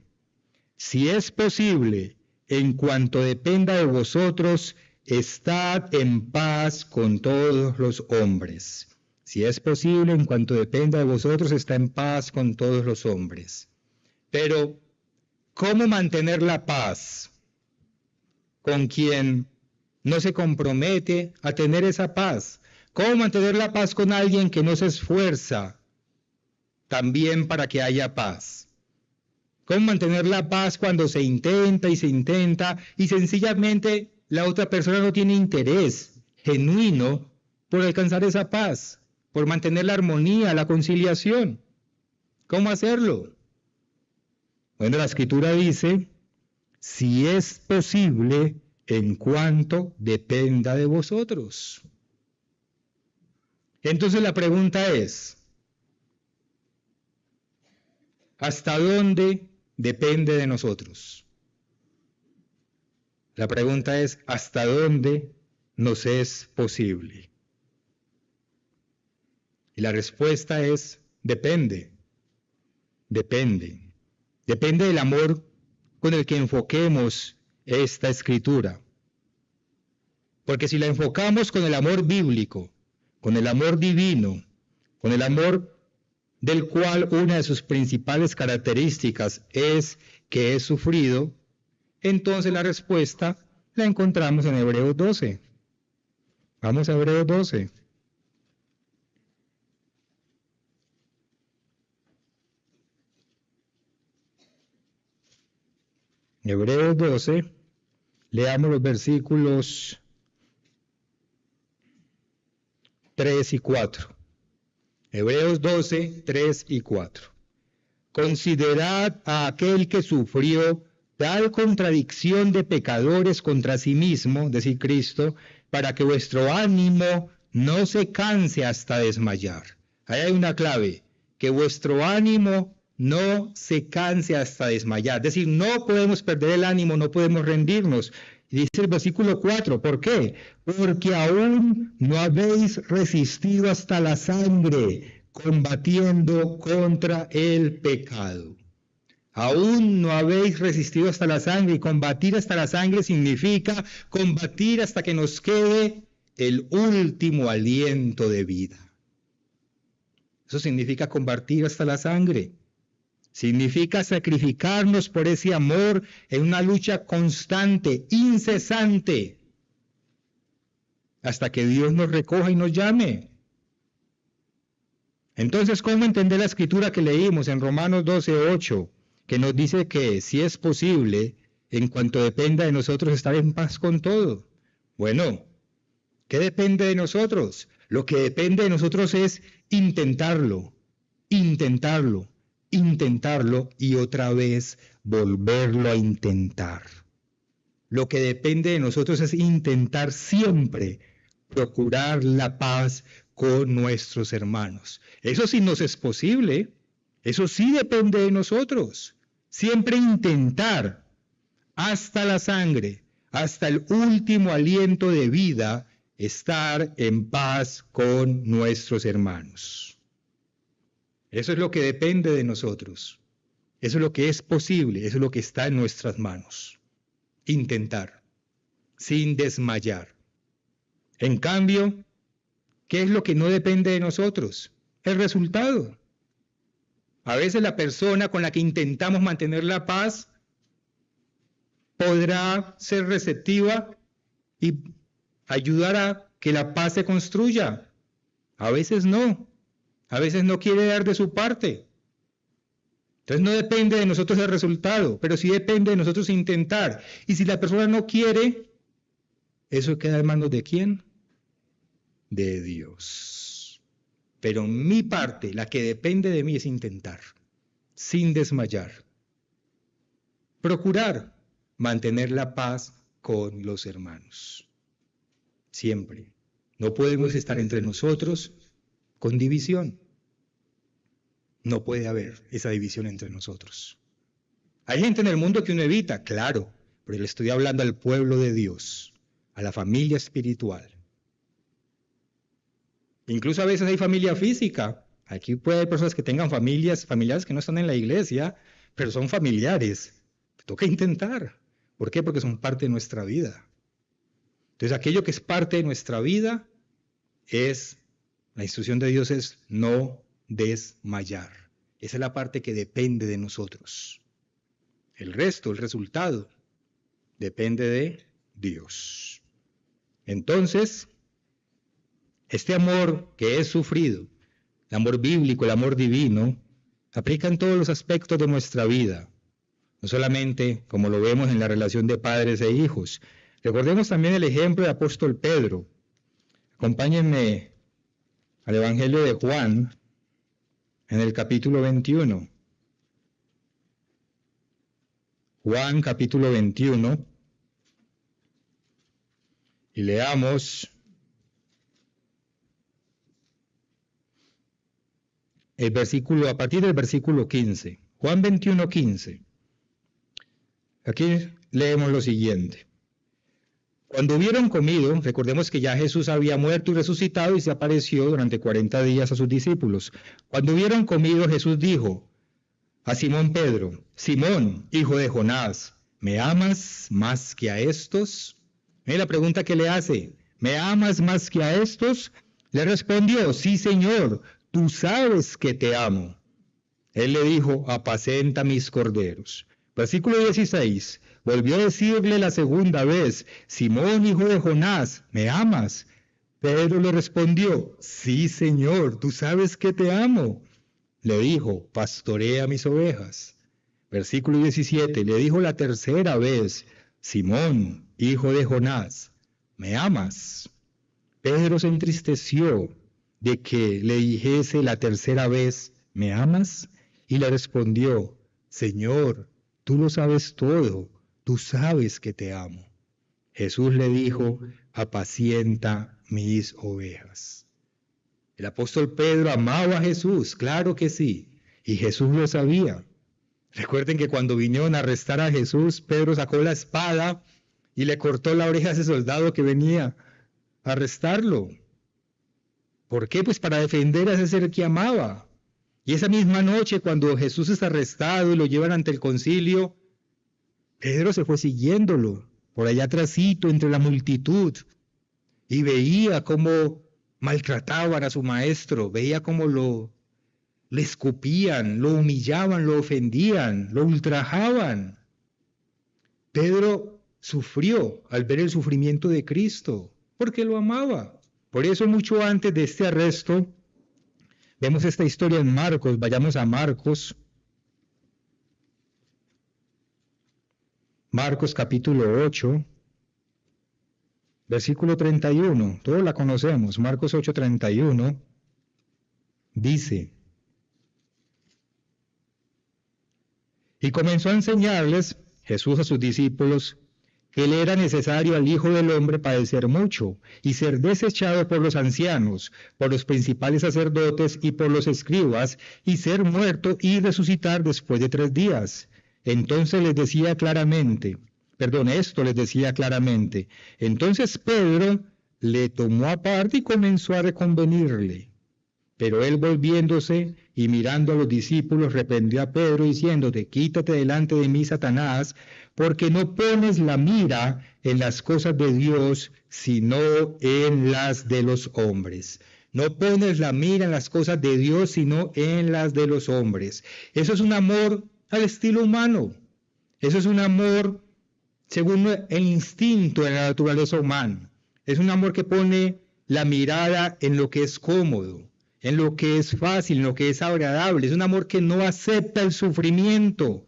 si es posible, en cuanto dependa de vosotros, estad en paz con todos los hombres. Si es posible, en cuanto dependa de vosotros, está en paz con todos los hombres. Pero, ¿cómo mantener la paz con quien no se compromete a tener esa paz? ¿Cómo mantener la paz con alguien que no se esfuerza también para que haya paz? ¿Cómo mantener la paz cuando se intenta y sencillamente la otra persona no tiene interés genuino por alcanzar esa paz, por mantener la armonía, la conciliación? ¿Cómo hacerlo? Bueno, la Escritura dice, si es posible, en cuanto dependa de vosotros. Entonces la pregunta es, ¿hasta dónde depende de nosotros? La pregunta es, ¿hasta dónde nos es posible? Y la respuesta es, depende. Depende. Depende del amor con el que enfoquemos esta escritura. Porque si la enfocamos con el amor bíblico, con el amor divino, con el amor del cual una de sus principales características es que es sufrido, entonces la respuesta la encontramos en Hebreos 12. Vamos a Hebreos 12. Hebreos 12, leamos los versículos 3 y 4. Hebreos 12, 3 y 4. Considerad a aquel que sufrió tal contradicción de pecadores contra sí mismo, es decir, Cristo, para que vuestro ánimo no se canse hasta desmayar. Ahí hay una clave, que vuestro ánimo no se canse hasta desmayar. Es decir, no podemos perder el ánimo, no podemos rendirnos. Dice el versículo 4, ¿por qué? Porque aún no habéis resistido hasta la sangre, combatiendo contra el pecado. Aún no habéis resistido hasta la sangre, y combatir hasta la sangre significa combatir hasta que nos quede el último aliento de vida. Eso significa combatir hasta la sangre. Significa sacrificarnos por ese amor en una lucha constante, incesante, hasta que Dios nos recoja y nos llame. Entonces, ¿cómo entender la escritura que leímos en Romanos 12:8, que nos dice que si es posible, en cuanto dependa de nosotros, estar en paz con todo? Bueno, ¿qué depende de nosotros? Lo que depende de nosotros es intentarlo y otra vez volverlo a intentar. Lo que depende de nosotros es intentar siempre procurar la paz con nuestros hermanos. Eso sí nos es posible, eso sí depende de nosotros. Siempre intentar hasta la sangre, hasta el último aliento de vida, estar en paz con nuestros hermanos. Eso es lo que depende de nosotros. Eso es lo que es posible, eso es lo que está en nuestras manos. Intentar, sin desmayar. En cambio, ¿qué es lo que no depende de nosotros? El resultado. A veces la persona con la que intentamos mantener la paz podrá ser receptiva y ayudar a que la paz se construya. A veces no. A veces no quiere dar de su parte. Entonces no depende de nosotros el resultado, pero sí depende de nosotros intentar. Y si la persona no quiere, ¿eso queda en manos de quién? De Dios. Pero mi parte, la que depende de mí, es intentar, sin desmayar. Procurar mantener la paz con los hermanos. Siempre. No podemos estar entre nosotros con división. No puede haber esa división entre nosotros. Hay gente en el mundo que uno evita, claro, pero le estoy hablando al pueblo de Dios, a la familia espiritual. Incluso a veces hay familia física. Aquí puede haber personas que tengan familiares que no están en la iglesia, pero son familiares. Toca intentar. ¿Por qué? Porque son parte de nuestra vida. Entonces aquello que es parte de nuestra vida la instrucción de Dios es no desmayar. Esa es la parte que depende de nosotros. El resto, el resultado, depende de Dios. Entonces, este amor que es sufrido, el amor bíblico, el amor divino, aplica en todos los aspectos de nuestra vida. No solamente como lo vemos en la relación de padres e hijos. Recordemos también el ejemplo del apóstol Pedro. Acompáñenme al Evangelio de Juan, en el capítulo 21. Juan capítulo 21. Y leamos a partir del versículo 15. Juan 21, 15. Aquí leemos lo siguiente. Cuando hubieron comido, recordemos que ya Jesús había muerto y resucitado y se apareció durante 40 días a sus discípulos. Cuando hubieron comido, Jesús dijo a Simón Pedro: Simón, hijo de Jonás, ¿me amas más que a estos? La pregunta que le hace: ¿me amas más que a estos? Le respondió: sí, Señor, tú sabes que te amo. Él le dijo: apacenta mis corderos. Versículo 16. Volvió a decirle la segunda vez: Simón, hijo de Jonás, ¿me amas? Pedro le respondió: sí, Señor, tú sabes que te amo. Le dijo: pastorea mis ovejas. Versículo 17. Le dijo la tercera vez: Simón, hijo de Jonás, ¿me amas? Pedro se entristeció de que le dijese la tercera vez: ¿me amas? Y le respondió: Señor, tú lo sabes todo. Tú sabes que te amo. Jesús le dijo: apacienta mis ovejas. El apóstol Pedro amaba a Jesús, claro que sí, y Jesús lo sabía. Recuerden que cuando vinieron a arrestar a Jesús, Pedro sacó la espada y le cortó la oreja a ese soldado que venía a arrestarlo. ¿Por qué? Pues para defender a ese ser que amaba. Y esa misma noche, cuando Jesús es arrestado y lo llevan ante el concilio, Pedro se fue siguiéndolo, por allá atrásito entre la multitud, y veía cómo maltrataban a su maestro, veía cómo le escupían, lo humillaban, lo ofendían, lo ultrajaban. Pedro sufrió al ver el sufrimiento de Cristo, porque lo amaba. Por eso, mucho antes de este arresto, vemos esta historia en Marcos. Vayamos a Marcos. Marcos capítulo 8, versículo 31, todos la conocemos. Marcos 8:31 dice: y comenzó a enseñarles Jesús a sus discípulos que le era necesario al Hijo del Hombre padecer mucho y ser desechado por los ancianos, por los principales sacerdotes y por los escribas, y ser muerto y resucitar después de 3 días. Entonces les decía claramente, esto les decía claramente. Entonces Pedro le tomó aparte y comenzó a reconvenirle. Pero él volviéndose y mirando a los discípulos, reprendió a Pedro diciéndote, quítate delante de mí, Satanás, porque no pones la mira en las cosas de Dios, sino en las de los hombres. No pones la mira en las cosas de Dios, sino en las de los hombres. Eso es un amor al estilo humano. Eso es un amor según el instinto de la naturaleza humana. Es un amor que pone la mirada en lo que es cómodo, en lo que es fácil, en lo que es agradable. Es un amor que no acepta el sufrimiento,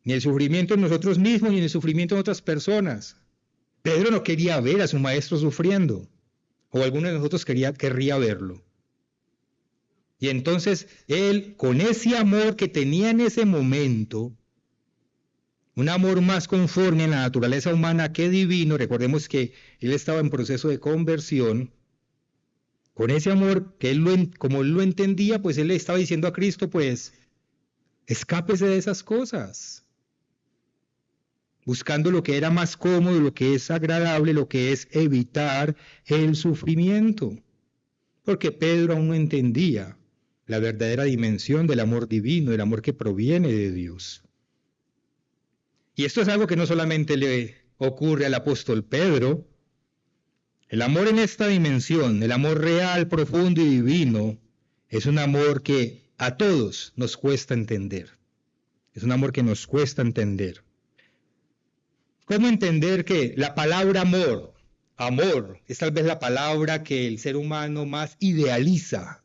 ni el sufrimiento en nosotros mismos, ni el sufrimiento en otras personas. Pedro no quería ver a su maestro sufriendo, o alguno de nosotros querría verlo. Y entonces él, con ese amor que tenía en ese momento, un amor más conforme a la naturaleza humana que divino, recordemos que él estaba en proceso de conversión, con ese amor que como él lo entendía, pues él le estaba diciendo a Cristo, pues, escápese de esas cosas, buscando lo que era más cómodo, lo que es agradable, lo que es evitar el sufrimiento, porque Pedro aún no entendía la verdadera dimensión del amor divino, el amor que proviene de Dios. Y esto es algo que no solamente le ocurre al apóstol Pedro. El amor en esta dimensión, el amor real, profundo y divino, es un amor que a todos nos cuesta entender. Es un amor que nos cuesta entender. ¿Cómo entender que la palabra amor, es tal vez la palabra que el ser humano más idealiza?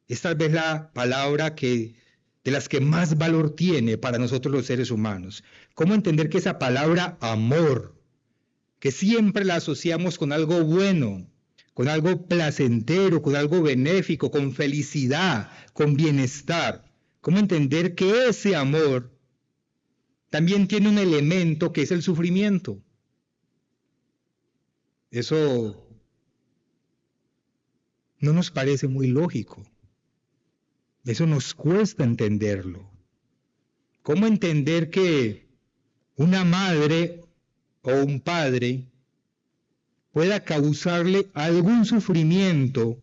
Es tal vez la palabra de las que más valor tiene para nosotros los seres humanos. ¿Cómo entender que esa palabra amor, que siempre la asociamos con algo bueno, con algo placentero, con algo benéfico, con felicidad, con bienestar? ¿Cómo entender que ese amor también tiene un elemento que es el sufrimiento? Eso no nos parece muy lógico. Eso nos cuesta entenderlo. ¿Cómo entender que una madre o un padre pueda causarle algún sufrimiento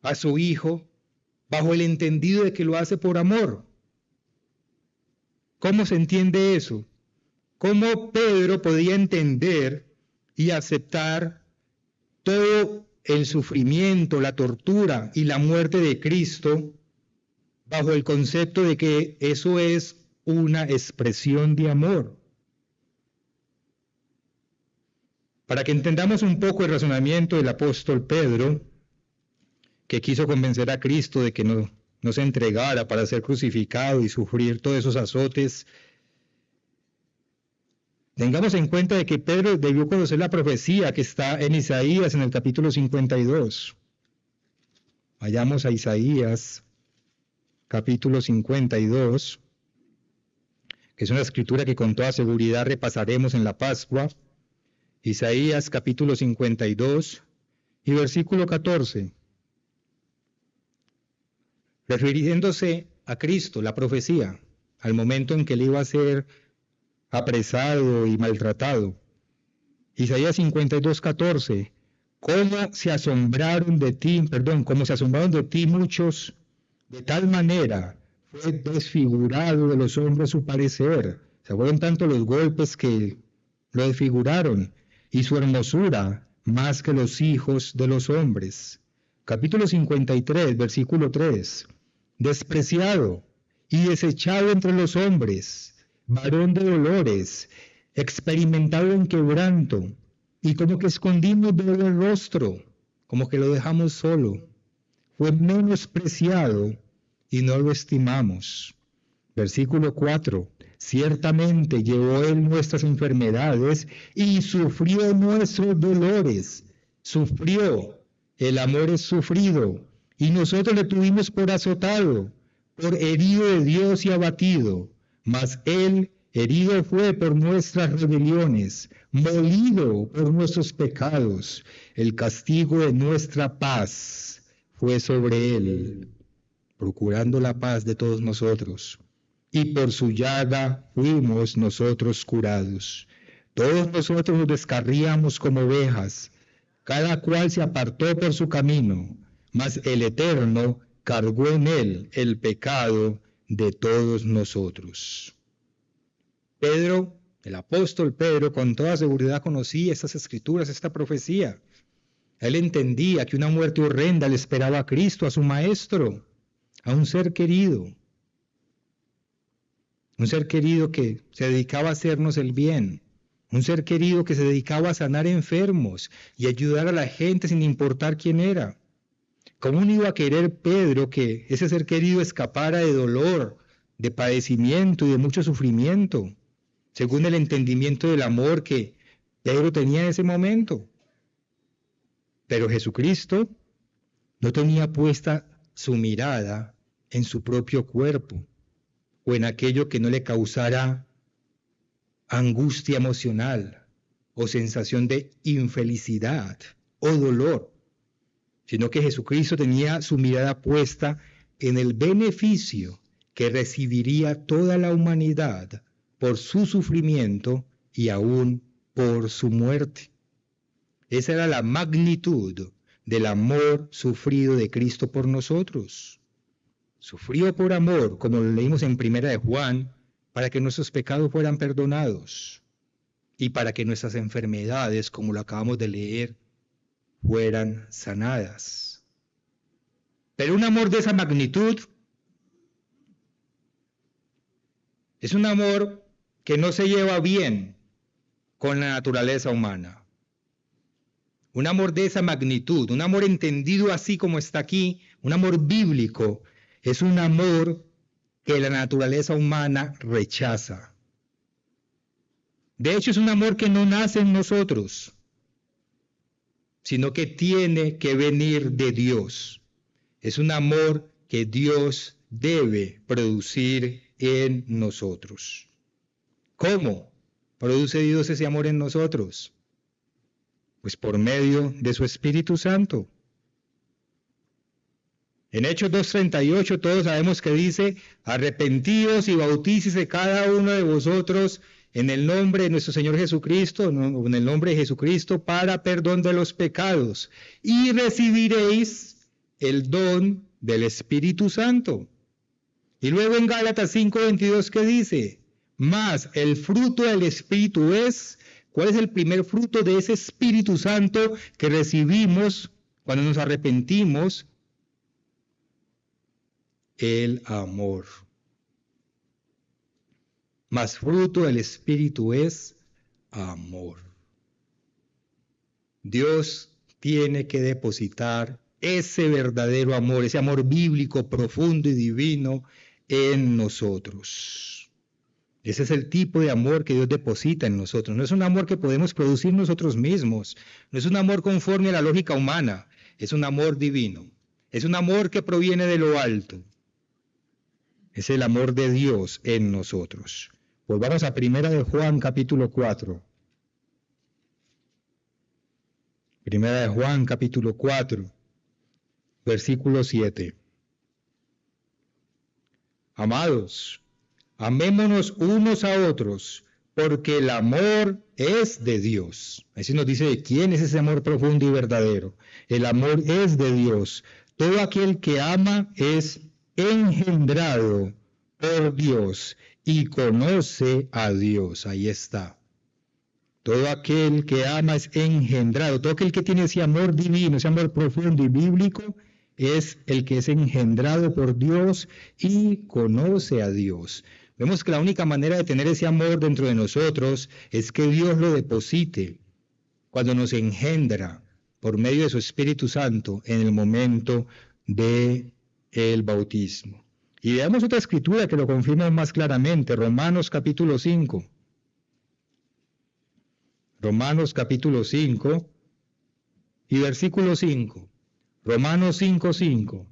a su hijo bajo el entendido de que lo hace por amor? ¿Cómo se entiende eso? ¿Cómo Pedro podía entender y aceptar todo el sufrimiento, la tortura y la muerte de Cristo bajo el concepto de que eso es una expresión de amor? Para que entendamos un poco el razonamiento del apóstol Pedro, que quiso convencer a Cristo de que no se entregara para ser crucificado y sufrir todos esos azotes, tengamos en cuenta de que Pedro debió conocer la profecía que está en Isaías en el capítulo 52. Vayamos a Isaías, capítulo 52, que es una escritura que con toda seguridad repasaremos en la Pascua. Isaías, capítulo 52 y versículo 14. Refiriéndose a Cristo, la profecía, al momento en que él iba a ser apresado y maltratado. Isaías 52, 14. Cómo se asombraron de ti muchos, de tal manera fue desfigurado de los hombres su parecer. Se fueron tanto los golpes que lo desfiguraron, y su hermosura más que los hijos de los hombres. Capítulo 53, versículo 3. Despreciado y desechado entre los hombres, varón de dolores, experimentado en quebranto, y como que escondimos de él el rostro, como que lo dejamos solo. Fue menospreciado y no lo estimamos. Versículo 4. Ciertamente llevó él nuestras enfermedades y sufrió nuestros dolores. Sufrió. El amor es sufrido. Y nosotros le tuvimos por azotado, por herido de Dios y abatido. Mas él herido fue por nuestras rebeliones, molido por nuestros pecados. El castigo de nuestra paz fue sobre él, procurando la paz de todos nosotros. Y por su llaga fuimos nosotros curados. Todos nosotros nos descarríamos como ovejas, Cada cual se apartó por su camino, mas el Eterno cargó en él el pecado de todos nosotros. Pedro, el apóstol Pedro, con toda seguridad conocía estas escrituras, esta profecía. Él entendía que una muerte horrenda le esperaba a Cristo, a su Maestro, a un ser querido. Un ser querido que se dedicaba a hacernos el bien. Un ser querido que se dedicaba a sanar enfermos y ayudar a la gente sin importar quién era. ¿Cómo no iba a querer Pedro que ese ser querido escapara de dolor, de padecimiento y de mucho sufrimiento, según el entendimiento del amor que Pedro tenía en ese momento? Pero Jesucristo no tenía puesta su mirada en su propio cuerpo o en aquello que no le causara angustia emocional o sensación de infelicidad o dolor, sino que Jesucristo tenía su mirada puesta en el beneficio que recibiría toda la humanidad por su sufrimiento y aún por su muerte. Esa era la magnitud del amor sufrido de Cristo por nosotros. Sufrió por amor, como lo leímos en 1 de Juan, para que nuestros pecados fueran perdonados y para que nuestras enfermedades, como lo acabamos de leer, fueran sanadas. Pero un amor de esa magnitud es un amor que no se lleva bien con la naturaleza humana. Un amor de esa magnitud, un amor entendido así como está aquí, un amor bíblico, es un amor que la naturaleza humana rechaza. De hecho, es un amor que no nace en nosotros, sino que tiene que venir de Dios. Es un amor que Dios debe producir en nosotros. ¿Cómo produce Dios ese amor en nosotros? Pues por medio de su Espíritu Santo. En Hechos 2:38 todos sabemos que dice: arrepentíos y bautícese cada uno de vosotros en el nombre de nuestro Señor Jesucristo, en el nombre de Jesucristo, para perdón de los pecados, y recibiréis el don del Espíritu Santo. Y luego en Gálatas 5:22, ¿qué dice? Mas el fruto del Espíritu es... ¿Cuál es el primer fruto de ese Espíritu Santo que recibimos cuando nos arrepentimos? El amor. Mas fruto del Espíritu es amor. Dios tiene que depositar ese verdadero amor, ese amor bíblico, profundo y divino en nosotros. Ese es el tipo de amor que Dios deposita en nosotros. No es un amor que podemos producir nosotros mismos. No es un amor conforme a la lógica humana. Es un amor divino. Es un amor que proviene de lo alto. Es el amor de Dios en nosotros. Volvamos a 1 de Juan capítulo 4. 1 de Juan capítulo 4, versículo 7. Amados, amémonos unos a otros, porque el amor es de Dios. Así nos dice de quién es ese amor profundo y verdadero. El amor es de Dios. Todo aquel que ama es engendrado por Dios y conoce a Dios. Ahí está. Todo aquel que ama es engendrado. Todo aquel que tiene ese amor divino, ese amor profundo y bíblico, es el que es engendrado por Dios y conoce a Dios. Vemos que la única manera de tener ese amor dentro de nosotros es que Dios lo deposite cuando nos engendra por medio de su Espíritu Santo en el momento del bautismo. Y veamos otra escritura que lo confirma más claramente, Romanos capítulo 5. Romanos capítulo 5 y versículo 5. Romanos 5:5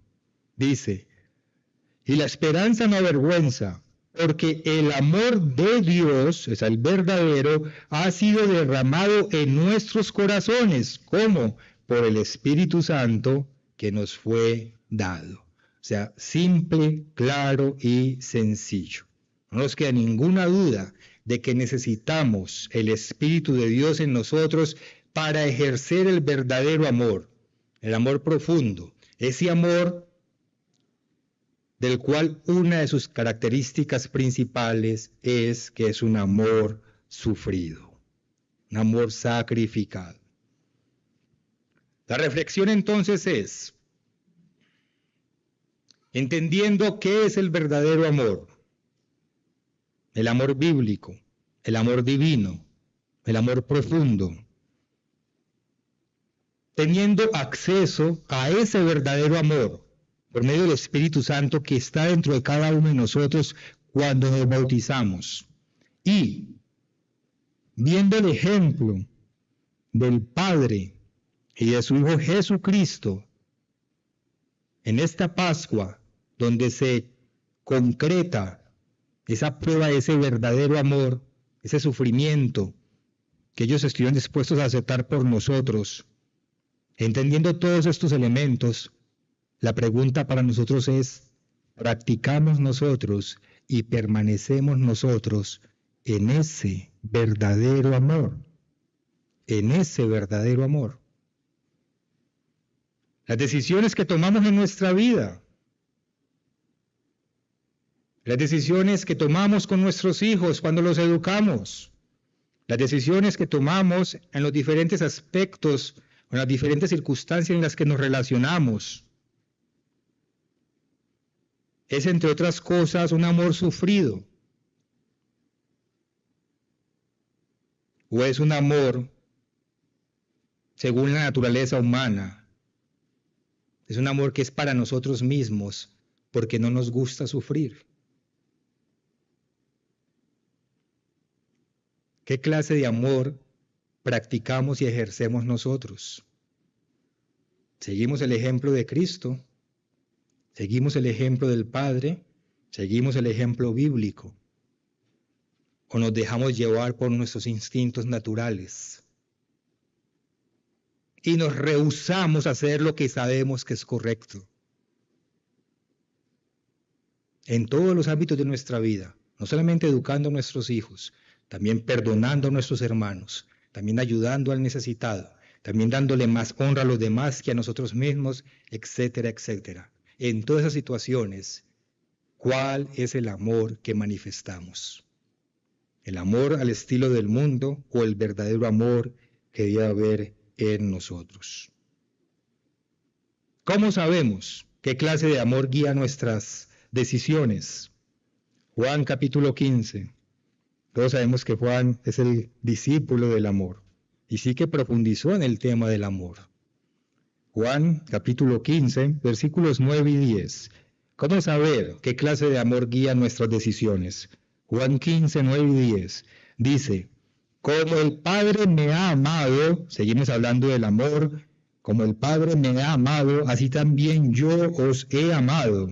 dice: y la esperanza no avergüenza, porque el amor de Dios, es el verdadero, ha sido derramado en nuestros corazones, como por el Espíritu Santo que nos fue dado. O sea, simple, claro y sencillo. No nos queda ninguna duda de que necesitamos el Espíritu de Dios en nosotros para ejercer el verdadero amor, el amor profundo, ese amor del cual una de sus características principales es que es un amor sufrido, un amor sacrificado. La reflexión entonces es, entendiendo qué es el verdadero amor, el amor bíblico, el amor divino, el amor profundo, teniendo acceso a ese verdadero amor por medio del Espíritu Santo que está dentro de cada uno de nosotros cuando nos bautizamos, y viendo el ejemplo del Padre y de su Hijo Jesucristo en esta Pascua, donde se concreta esa prueba de ese verdadero amor, ese sufrimiento que ellos estuvieron dispuestos a aceptar por nosotros. Entendiendo todos estos elementos, la pregunta para nosotros es, ¿practicamos nosotros y permanecemos nosotros en ese verdadero amor? En ese verdadero amor. Las decisiones que tomamos en nuestra vida, las decisiones que tomamos con nuestros hijos cuando los educamos, las decisiones que tomamos en los diferentes aspectos, en las diferentes circunstancias en las que nos relacionamos, es entre otras cosas un amor sufrido, o es un amor según la naturaleza humana. Es un amor que es para nosotros mismos, porque no nos gusta sufrir. ¿Qué clase de amor practicamos y ejercemos nosotros? ¿Seguimos el ejemplo de Cristo? ¿Seguimos el ejemplo del Padre? ¿Seguimos el ejemplo bíblico? ¿O nos dejamos llevar por nuestros instintos naturales? Y nos rehusamos a hacer lo que sabemos que es correcto. En todos los ámbitos de nuestra vida, no solamente educando a nuestros hijos, también perdonando a nuestros hermanos, también ayudando al necesitado, también dándole más honra a los demás que a nosotros mismos, etcétera, etcétera. En todas esas situaciones, ¿cuál es el amor que manifestamos? ¿El amor al estilo del mundo o el verdadero amor que debe haber en nosotros? ¿Cómo sabemos qué clase de amor guía nuestras decisiones? Juan capítulo 15. Todos sabemos que Juan es el discípulo del amor y sí que profundizó en el tema del amor. Juan capítulo 15, versículos 9 y 10. ¿Cómo saber qué clase de amor guía nuestras decisiones? Juan 15, 9 y 10 dice, como el Padre me ha amado, seguimos hablando del amor, como el Padre me ha amado, así también yo os he amado.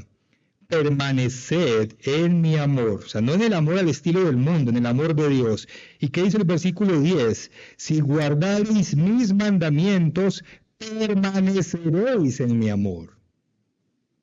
Permaneced en mi amor, o sea, no en el amor al estilo del mundo, en el amor de Dios. ¿Y qué dice el versículo 10? Si guardaréis mis mandamientos, permaneceréis en mi amor.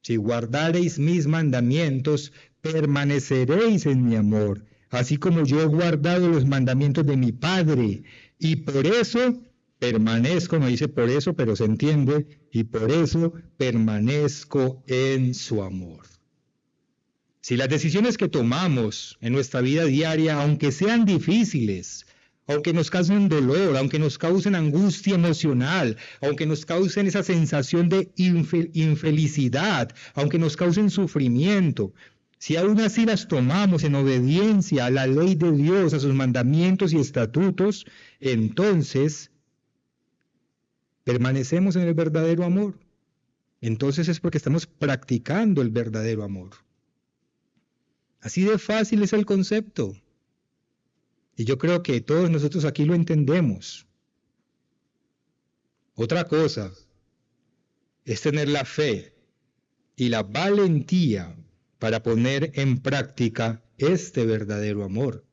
Si guardaréis mis mandamientos, permaneceréis en mi amor, así como yo he guardado los mandamientos de mi Padre, y por eso permanezco, no dice por eso, pero se entiende, y por eso permanezco en su amor. Si las decisiones que tomamos en nuestra vida diaria, aunque sean difíciles, aunque nos causen dolor, aunque nos causen angustia emocional, aunque nos causen esa sensación de infelicidad, aunque nos causen sufrimiento, si aún así las tomamos en obediencia a la ley de Dios, a sus mandamientos y estatutos, entonces permanecemos en el verdadero amor. Entonces es porque estamos practicando el verdadero amor. Así de fácil es el concepto. Y yo creo que todos nosotros aquí lo entendemos. Otra cosa es tener la fe y la valentía para poner en práctica este verdadero amor.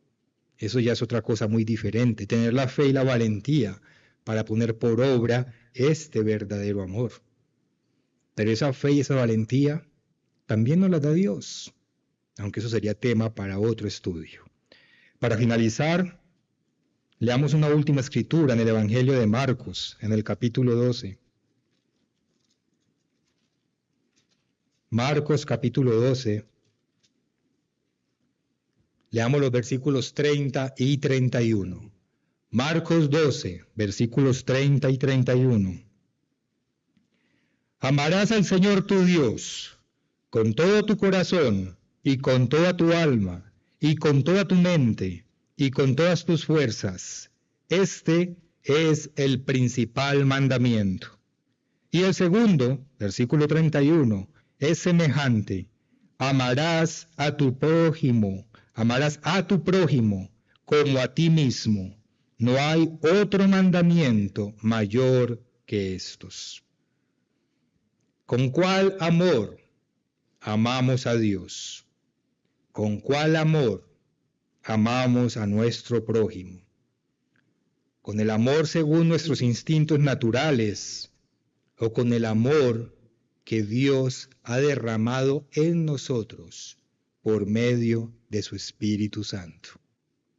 Eso ya es otra cosa muy diferente. Tener la fe y la valentía para poner por obra este verdadero amor. Pero esa fe y esa valentía también nos la da Dios, aunque eso sería tema para otro estudio. Para finalizar, Leamos una última escritura en el Evangelio de Marcos, en el capítulo 12. Marcos capítulo 12. Leamos los versículos 30 y 31. Marcos 12, versículos 30 y 31. Amarás al Señor tu Dios con todo tu corazón y con toda tu alma y con toda tu mente y con todas tus fuerzas. Este es el principal mandamiento. Y el segundo, versículo 31, es semejante. Amarás a tu prójimo como a ti mismo. No hay otro mandamiento mayor que estos. ¿Con cuál amor amamos a Dios? ¿Con cuál amor amamos a nuestro prójimo? ¿Con el amor según nuestros instintos naturales o con el amor que Dios ha derramado en nosotros por medio de su Espíritu Santo?